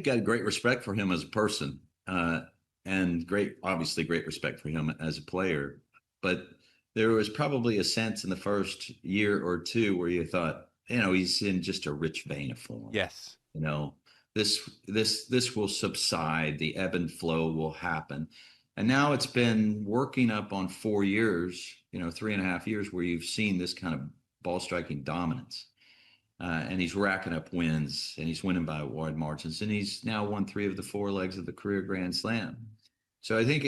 got great respect for him as a person, and obviously great respect for him as a player. But there was probably a sense in the first year or two where you thought, he's in just a rich vein of form. Yes. This will subside. The ebb and flow will happen. And now it's been working up on 4 years, 3.5 years, where you've seen this kind of ball striking dominance. And he's racking up wins, and he's winning by wide margins, and he's now won 3 of the 4 legs of the career Grand Slam. So I think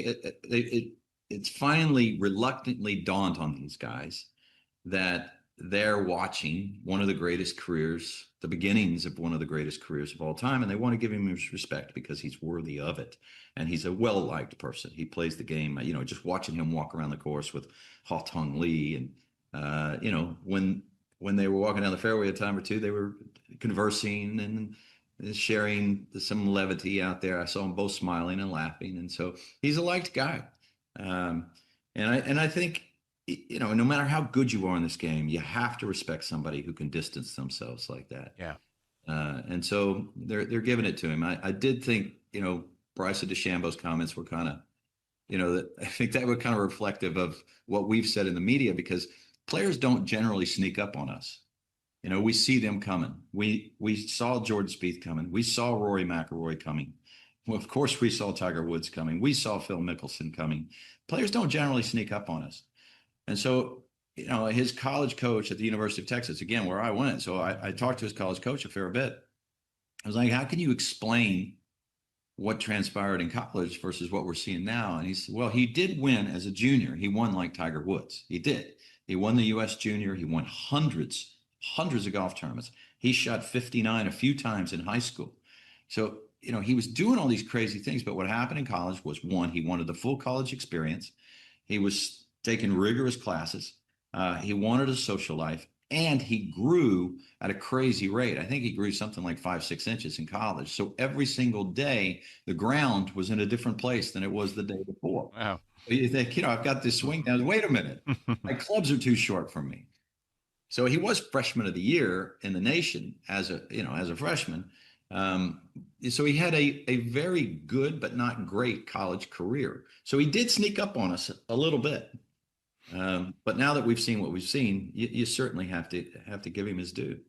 it's finally reluctantly dawned on these guys that they're watching one of the greatest careers, the beginnings of one of the greatest careers of all time, and they want to give him his respect because he's worthy of it. And he's a well-liked person. He plays the game, just watching him walk around the course with Ha Tong Lee, and when they were walking down the fairway a time or two, they were conversing and sharing some levity out there. I saw them both smiling and laughing, and so he's a liked guy. And I think, no matter how good you are in this game, you have to respect somebody who can distance themselves like that. Yeah. And so they're giving it to him. I did think, Bryson DeChambeau's comments were kind of, I think that were kind of reflective of what we've said in the media, because players don't generally sneak up on us. We see them coming. We saw Jordan Spieth coming. We saw Rory McIlroy coming. Well, of course, we saw Tiger Woods coming. We saw Phil Mickelson coming. Players don't generally sneak up on us. And so, his college coach at the University of Texas, again, where I went. So I talked to his college coach a fair bit. I was like, how can you explain what transpired in college versus what we're seeing now? And he said, well, he did win as a junior. He won like Tiger Woods. He did. He won the U.S. Junior. He won hundreds of golf tournaments. He shot 59 a few times in high school. So, he was doing all these crazy things. But what happened in college was, one, he wanted the full college experience. He was taking rigorous classes. He wanted a social life, and he grew at a crazy rate. I think he grew something like 5-6 inches in college. So every single day, the ground was in a different place than it was the day before. Wow. So you think, I've got this swing now. Wait a minute, my clubs are too short for me. So he was freshman of the year in the nation as a freshman. So he had a very good but not great college career. So he did sneak up on us a little bit. But now that we've seen what we've seen, you certainly have to give him his due.